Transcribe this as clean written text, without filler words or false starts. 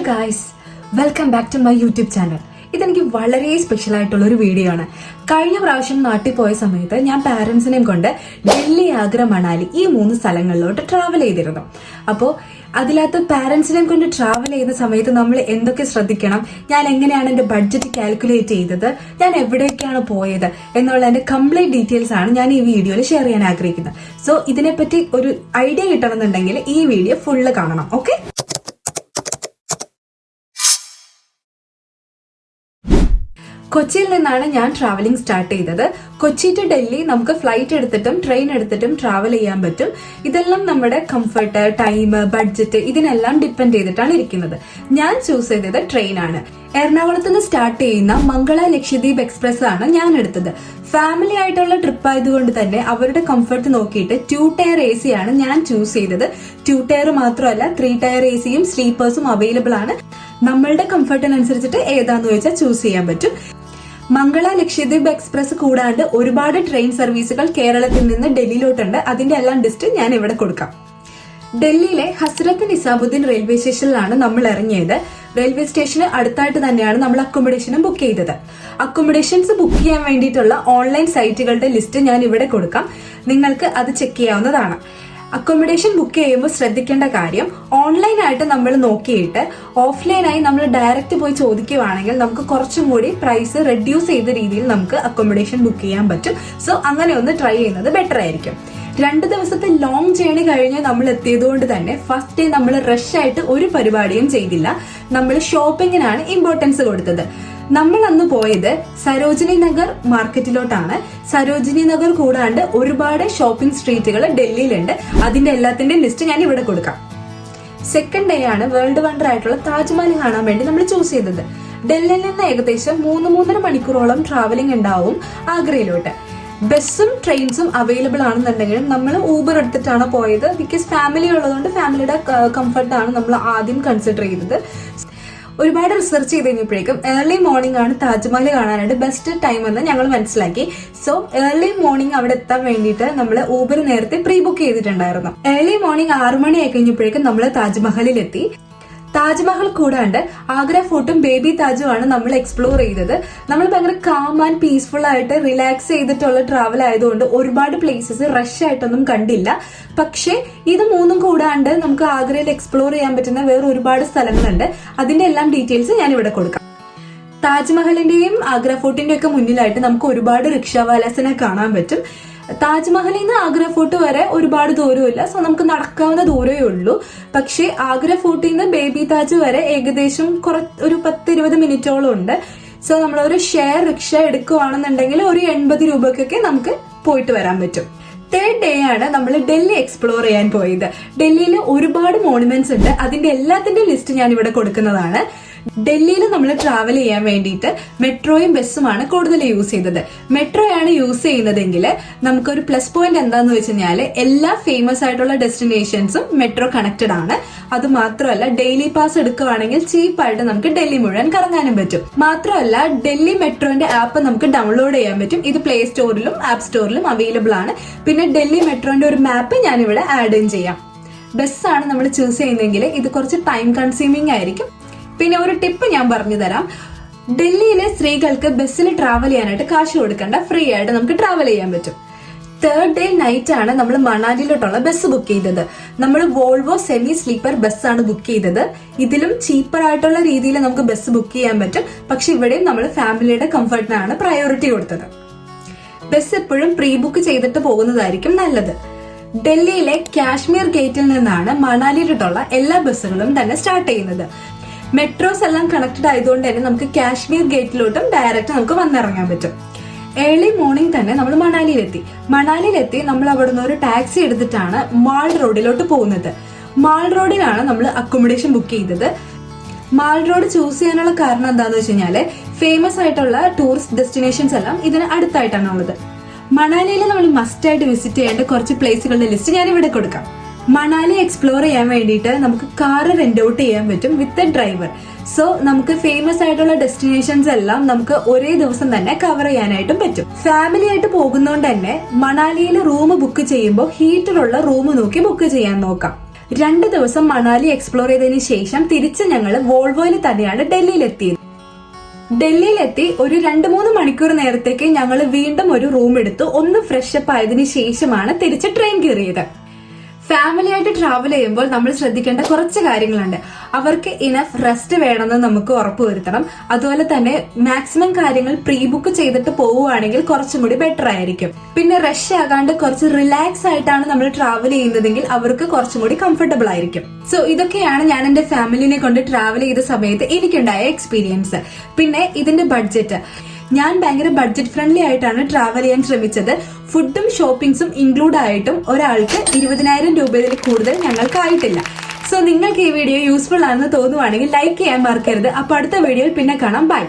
Guys, welcome back to my YouTube channel. ഇതെനിക്ക് വളരെ special ആയിട്ടുള്ള ഒരു വീഡിയോ ആണ്. കഴിഞ്ഞ പ്രാവശ്യം നാട്ടിൽ പോയ സമയത്ത് ഞാൻ പാരന്റ്സിനെയും കൊണ്ട് ഡൽഹി, ആഗ്ര, മണാലി ഈ 3 സ്ഥലങ്ങളിലോട്ട് ട്രാവൽ ചെയ്തിരുന്നു. അപ്പോൾ അതിനകത്ത് പാരന്റ്സിനെയും കൊണ്ട് ട്രാവൽ ചെയ്യുന്ന സമയത്ത് നമ്മൾ എന്തൊക്കെ ശ്രദ്ധിക്കണം, ഞാൻ എങ്ങനെയാണ് എന്റെ ബഡ്ജറ്റ് കാൽക്കുലേറ്റ് ചെയ്തത്, ഞാൻ എവിടേക്കാണ് പോയത് എന്നുള്ളതിന്റെ കംപ്ലീറ്റ് ഡീറ്റെയിൽസ് ആണ് ഞാൻ ഈ വീഡിയോയിൽ ഷെയർ ചെയ്യാൻ ആഗ്രഹിക്കുന്നത്. സോ ഇതിനെപ്പറ്റി ഒരു ഐഡിയ കിട്ടണമെന്നുണ്ടെങ്കിൽ ഈ വീഡിയോ ഫുള്ള് കാണണം. ഓക്കെ, കൊച്ചിയിൽ നിന്നാണ് ഞാൻ ട്രാവലിംഗ് സ്റ്റാർട്ട് ചെയ്തത്. കൊച്ചി ടു ഡൽഹി നമുക്ക് ഫ്ലൈറ്റ് എടുത്തിട്ടും ട്രെയിൻ എടുത്തിട്ടും ട്രാവൽ ചെയ്യാൻ പറ്റും. ഇതെല്ലാം നമ്മുടെ കംഫർട്ട്, ടൈം, ബഡ്ജറ്റ് ഇതിനെല്ലാം ഡിപ്പെൻഡ് ചെയ്തിട്ടാണ് ഇരിക്കുന്നത്. ഞാൻ ചൂസ് ചെയ്തത് ട്രെയിനാണ്. എറണാകുളത്ത് നിന്ന് സ്റ്റാർട്ട് ചെയ്യുന്ന മംഗള ലക്ഷദ്വീപ് എക്സ്പ്രസ് ആണ് ഞാൻ എടുത്തത്. ഫാമിലി ആയിട്ടുള്ള ട്രിപ്പ് ആയതുകൊണ്ട് തന്നെ അവരുടെ കംഫർട്ട് നോക്കിയിട്ട് 2 ടയർ AC ആണ് ഞാൻ ചൂസ് ചെയ്തത്. 2 ടയർ മാത്രമല്ല 3 ടയർ ACയും സ്ലീപ്പേഴ്സും അവൈലബിൾ ആണ്. നമ്മളുടെ കംഫർട്ടിനനുസരിച്ചിട്ട് ഏതാന്ന് ചോദിച്ചാൽ ചൂസ് ചെയ്യാൻ പറ്റും. മംഗള ലക്ഷദ്വീപ് എക്സ്പ്രസ് കൂടാണ്ട് ഒരുപാട് ട്രെയിൻ സർവീസുകൾ കേരളത്തിൽ നിന്ന് ഡൽഹിയിലോട്ടുണ്ട്. അതിന്റെ എല്ലാം ലിസ്റ്റ് ഞാൻ ഇവിടെ കൊടുക്കാം. ഡൽഹിയിലെ ഹസ്രത്ത് നിസാമുദ്ദീൻ റെയിൽവേ സ്റ്റേഷനിലാണ് നമ്മൾ ഇറങ്ങിയത്. റെയിൽവേ സ്റ്റേഷന് അടുത്തായിട്ട് തന്നെയാണ് നമ്മൾ അക്കോമഡേഷനും ബുക്ക് ചെയ്തത്. അക്കോമഡേഷൻസ് ബുക്ക് ചെയ്യാൻ വേണ്ടിയിട്ടുള്ള ഓൺലൈൻ സൈറ്റുകളുടെ ലിസ്റ്റ് ഞാൻ ഇവിടെ കൊടുക്കാം. നിങ്ങൾക്ക് അത് ചെക്ക് ചെയ്യാവുന്നതാണ്. അക്കോമഡേഷൻ ബുക്ക് ചെയ്യുമ്പോൾ ശ്രദ്ധിക്കേണ്ട കാര്യം, ഓൺലൈനായിട്ട് നമ്മൾ നോക്കിയിട്ട് ഓഫ്ലൈനായി നമ്മൾ ഡയറക്റ്റ് പോയി ചോദിക്കുവാണെങ്കിൽ നമുക്ക് കുറച്ചും കൂടി പ്രൈസ് റെഡ്യൂസ് ചെയ്ത രീതിയിൽ നമുക്ക് അക്കോമഡേഷൻ ബുക്ക് ചെയ്യാൻ പറ്റും. സോ അങ്ങനെ ഒന്ന് ട്രൈ ചെയ്യുന്നത് ബെറ്റർ ആയിരിക്കും. 2 ദിവസത്തെ ലോങ് ജേണി കഴിഞ്ഞ് നമ്മൾ എത്തിയതുകൊണ്ട് തന്നെ ഫസ്റ്റ് ഡേ നമ്മൾ റഷ് ആയിട്ട് ഒരു പരിപാടിയും ചെയ്തില്ല. നമ്മൾ ഷോപ്പിങ്ങിനാണ് ഇമ്പോർട്ടൻസ് കൊടുത്തത്. നമ്മൾ അന്ന് പോയത് സരോജിനി നഗർ മാർക്കറ്റിലോട്ടാണ്. സരോജിനി നഗർ കൂടാണ്ട് ഒരുപാട് ഷോപ്പിംഗ് സ്ട്രീറ്റുകൾ ഡൽഹിയിലുണ്ട്. അതിന്റെ എല്ലാത്തിന്റെ ലിസ്റ്റ് ഞാൻ ഇവിടെ കൊടുക്കാം. സെക്കൻഡ് ഡേ ആണ് വേൾഡ് വണ്ടർ ആയിട്ടുള്ള താജ്മഹൽ കാണാൻ വേണ്ടി നമ്മൾ ചൂസ് ചെയ്തത്. ഡൽഹിയിൽ നിന്ന് ഏകദേശം 3-3.5 മണിക്കൂറോളം ട്രാവലിംഗ് ഉണ്ടാവും ആഗ്രയിലോട്ട്. ബസ്സും ട്രെയിൻസും അവൈലബിൾ ആണെന്നുണ്ടെങ്കിലും നമ്മൾ ഊബർ എടുത്തിട്ടാണ് പോയത്. ബിക്കോസ് ഫാമിലി ഉള്ളതുകൊണ്ട് ഫാമിലിയുടെ കംഫർട്ടാണ് നമ്മൾ ആദ്യം കൺസിഡർ ചെയ്തത്. ഒരുപാട് റിസർച്ച് ചെയ്ത് കഴിഞ്ഞപ്പോഴേക്കും ഏർലി മോർണിംഗ് ആണ് താജ്മഹൽ കാണാനായിട്ട് ബെസ്റ്റ് ടൈം എന്ന് ഞങ്ങൾ മനസ്സിലാക്കി. സോ ഏർലി മോർണിംഗ് അവിടെ എത്താൻ വേണ്ടിയിട്ട് നമ്മൾ ഊബർ നേരത്തെ പ്രീ ബുക്ക് ചെയ്തിട്ടുണ്ടായിരുന്നു. ഏർലി മോർണിംഗ് 6 മണി ആയി കഴിഞ്ഞപ്പോഴേക്കും നമ്മൾ താജ്മഹലിൽ എത്തി. താജ്മഹൽ കൂടാണ്ട് ആഗ്ര ഫോർട്ടും ബേബി താജും ആണ് നമ്മൾ എക്സ്പ്ലോർ ചെയ്തത്. നമ്മൾ ഭയങ്കര കാം ആൻഡ് പീസ്ഫുൾ ആയിട്ട് റിലാക്സ് ചെയ്തിട്ടുള്ള ട്രാവൽ ആയതുകൊണ്ട് ഒരുപാട് പ്ലേസസ് റഷ് ആയിട്ടൊന്നും കണ്ടില്ല. പക്ഷേ ഇത് 3ഉം കൂടാണ്ട് നമുക്ക് ആഗ്രയിൽ എക്സ്പ്ലോർ ചെയ്യാൻ പറ്റുന്ന വേറെ ഒരുപാട് സ്ഥലങ്ങളുണ്ട്. അതിന്റെ എല്ലാം ഡീറ്റെയിൽസ് ഞാൻ ഇവിടെ കൊടുക്കാം. താജ്മഹലിന്റെയും ആഗ്ര ഫോർട്ടിന്റെയും ഒക്കെ മുന്നിലായിട്ട് നമുക്ക് ഒരുപാട് റിക്ഷാവാലാസിനെ കാണാൻ പറ്റും. താജ്മഹലിൽ നിന്ന് ആഗ്ര ഫോർട്ട് വരെ ഒരുപാട് ദൂരമില്ല. സോ നമുക്ക് നടക്കാവുന്ന ദൂരമേ ഉള്ളൂ. പക്ഷേ ആഗ്ര ഫോർട്ടിൽ നിന്ന് ബേബി താജ് വരെ ഏകദേശം ഒരു 10-20 മിനിറ്റോളം ഉണ്ട്. സോ നമ്മളൊരു ഷെയർ റിക്ഷ എടുക്കുവാണെന്നുണ്ടെങ്കിൽ ഒരു 80 രൂപയ്ക്കൊക്കെ നമുക്ക് പോയിട്ട് വരാൻ പറ്റും. തേർഡ് ഡേ ആണ് നമ്മൾ ഡൽഹി എക്സ്പ്ലോർ ചെയ്യാൻ പോയത്. ഡൽഹിയിൽ ഒരുപാട് മോണുമെന്റ്സ് ഉണ്ട്. അതിന്റെ എല്ലാത്തിന്റെ ലിസ്റ്റ് ഞാൻ ഇവിടെ കൊടുക്കുന്നതാണ്. ഡൽഹിയിൽ നമ്മൾ ട്രാവൽ ചെയ്യാൻ വേണ്ടിയിട്ട് മെട്രോയും ബസ്സുമാണ് കൂടുതൽ യൂസ് ചെയ്തത്. മെട്രോയാണ് യൂസ് ചെയ്യുന്നതെങ്കിൽ നമുക്കൊരു പ്ലസ് പോയിന്റ് എന്താന്ന് വെച്ച് കഴിഞ്ഞാൽ എല്ലാ ഫേമസ് ആയിട്ടുള്ള ഡെസ്റ്റിനേഷൻസും മെട്രോ കണക്റ്റഡ് ആണ്. അത് മാത്രമല്ല ഡെയിലി പാസ് എടുക്കുകയാണെങ്കിൽ ചീപ്പായിട്ട് നമുക്ക് ഡൽഹി മുഴുവൻ കറങ്ങാനും പറ്റും. മാത്രമല്ല ഡൽഹി മെട്രോന്റെ ആപ്പ് നമുക്ക് ഡൗൺലോഡ് ചെയ്യാൻ പറ്റും. ഇത് പ്ലേ സ്റ്റോറിലും ആപ്പ് സ്റ്റോറിലും അവൈലബിൾ ആണ്. പിന്നെ ഡൽഹി മെട്രോന്റെ ഒരു മാപ്പ് ഞാനിവിടെ ആഡ് ചെയ്യാം. ബസ്സാണ് നമ്മൾ ചൂസ് ചെയ്യുന്നതെങ്കിൽ ഇത് കുറച്ച് ടൈം കൺസ്യൂമിംഗ് ആയിരിക്കും. പിന്നെ ഒരു ടിപ്പ് ഞാൻ പറഞ്ഞു തരാം. ഡൽഹിയിലെ സ്ത്രീകൾക്ക് ബസ്സിൽ ട്രാവൽ ചെയ്യാനായിട്ട് കാശ് കൊടുക്കണ്ട, ഫ്രീ ആയിട്ട് നമുക്ക് ട്രാവൽ ചെയ്യാൻ പറ്റും. തേർഡ് ഡേ നൈറ്റ് ആണ് നമ്മൾ മണാലിയിലോട്ടുള്ള ബസ് ബുക്ക് ചെയ്തത്. നമ്മൾ വോൾവോ സെമി സ്ലീപ്പർ ബസ്സാണ് ബുക്ക് ചെയ്തത്. ഇതിലും ചീപ്പർ ആയിട്ടുള്ള രീതിയിൽ നമുക്ക് ബസ് ബുക്ക് ചെയ്യാൻ പറ്റും. പക്ഷെ ഇവിടെയും നമ്മൾ ഫാമിലിയുടെ കംഫർട്ടിനാണ് പ്രയോറിറ്റി കൊടുത്തത്. ബസ് എപ്പോഴും പ്രീ ബുക്ക് ചെയ്തിട്ട് പോകുന്നതായിരിക്കും നല്ലത്. ഡൽഹിയിലെ കാശ്മീർ ഗേറ്റിൽ നിന്നാണ് മണാലിയിലോട്ടുള്ള എല്ലാ ബസ്സുകളും തന്നെ സ്റ്റാർട്ട് ചെയ്യുന്നത്. മെട്രോസ് എല്ലാം കണക്റ്റഡ് ആയതുകൊണ്ട് തന്നെ നമുക്ക് കാശ്മീർ ഗേറ്റിലോട്ടും ഡയറക്റ്റ് നമുക്ക് വന്നിറങ്ങാൻ പറ്റും. ഏർലി മോർണിംഗ് തന്നെ നമ്മൾ മണാലിയിലെത്തി നമ്മൾ അവിടെ നിന്ന് ഒരു ടാക്സി എടുത്തിട്ടാണ് മാൾ റോഡിലോട്ട് പോകുന്നത്. മാൾ റോഡിലാണ് നമ്മൾ അക്കോമഡേഷൻ ബുക്ക് ചെയ്തത്. മാൾ റോഡ് ചൂസ് ചെയ്യാനുള്ള കാരണം എന്താന്ന് വെച്ച് കഴിഞ്ഞാല് ഫേമസ് ആയിട്ടുള്ള ടൂറിസ്റ്റ് ഡെസ്റ്റിനേഷൻസ് എല്ലാം ഇതിന് അടുത്തായിട്ടാണ് ഉള്ളത്. മണാലിയിൽ നമ്മൾ മസ്റ്റ് ആയിട്ട് വിസിറ്റ് ചെയ്യേണ്ട കുറച്ച് പ്ലേസുകളുടെ ലിസ്റ്റ് ഞാൻ ഇവിടെ കൊടുക്കാം. മണാലി എക്സ്പ്ലോർ ചെയ്യാൻ വേണ്ടിയിട്ട് നമുക്ക് കാറ് റെന്റ് ഔട്ട് ചെയ്യാൻ പറ്റും വിത്ത് എ ഡ്രൈവർ. സോ നമുക്ക് ഫേമസ് ആയിട്ടുള്ള ഡെസ്റ്റിനേഷൻസ് എല്ലാം നമുക്ക് ഒരേ ദിവസം തന്നെ കവർ ചെയ്യാനായിട്ടും പറ്റും. ഫാമിലി ആയിട്ട് പോകുന്നതുകൊണ്ട് തന്നെ മണാലിയിൽ റൂം ബുക്ക് ചെയ്യുമ്പോൾ ഹീറ്ററുള്ള റൂം നോക്കി ബുക്ക് ചെയ്യാൻ നോക്കാം. 2 ദിവസം മണാലി എക്സ്പ്ലോർ ചെയ്തതിന് ശേഷം തിരിച്ച് ഞങ്ങൾ വോൾവോയിൽ തന്നെയാണ് ഡൽഹിയിലെത്തിയത്. ഡൽഹിയിലെത്തി ഒരു 2-3 മണിക്കൂർ നേരത്തേക്ക് ഞങ്ങൾ വീണ്ടും ഒരു റൂം എടുത്തു. ഒന്ന് ഫ്രഷപ്പ് ആയതിനു ശേഷമാണ് തിരിച്ച് ട്രെയിൻ കയറിയത്. ഫാമിലി ആയിട്ട് ട്രാവൽ ചെയ്യുമ്പോൾ നമ്മൾ ശ്രദ്ധിക്കേണ്ട കുറച്ച് കാര്യങ്ങളുണ്ട്. അവർക്ക് ഇനഫ് റെസ്റ്റ് വേണമെന്ന് നമുക്ക് ഉറപ്പുവരുത്തണം. അതുപോലെ തന്നെ മാക്സിമം കാര്യങ്ങൾ പ്രീ ബുക്ക് ചെയ്തിട്ട് പോവുകയാണെങ്കിൽ കുറച്ചും കൂടി ബെറ്റർ ആയിരിക്കും. പിന്നെ റഷ് ആകാണ്ട് കുറച്ച് റിലാക്സ് ആയിട്ടാണ് നമ്മൾ ട്രാവൽ ചെയ്യുന്നതെങ്കിൽ അവർക്ക് കുറച്ചും കൂടി കംഫർട്ടബിൾ ആയിരിക്കും. സോ ഇതൊക്കെയാണ് ഞാൻ എന്റെ ഫാമിലിനെ കൊണ്ട് ട്രാവൽ ചെയ്ത സമയത്ത് എനിക്കുണ്ടായ എക്സ്പീരിയൻസ്. പിന്നെ ഇതിന്റെ ബഡ്ജറ്റ്, ഞാൻ ഭയങ്കര ബഡ്ജറ്റ് ഫ്രണ്ട്ലി ആയിട്ടാണ് ട്രാവൽ ചെയ്യാൻ ശ്രമിച്ചത്. ഫുഡും ഷോപ്പിംഗ്സും ഇൻക്ലൂഡ് ആയിട്ടും ഒരാൾക്ക് 20,000 രൂപയിൽ കൂടുതൽ ഞങ്ങൾക്കായിട്ടില്ല. സോ നിങ്ങൾക്ക് ഈ വീഡിയോ യൂസ്ഫുൾ ആണെന്ന് തോന്നുവാണെങ്കിൽ ലൈക്ക് ചെയ്യാൻ മറക്കരുത്. അപ്പൊ അടുത്ത വീഡിയോയിൽ പിന്നെ കാണാം. ബൈ.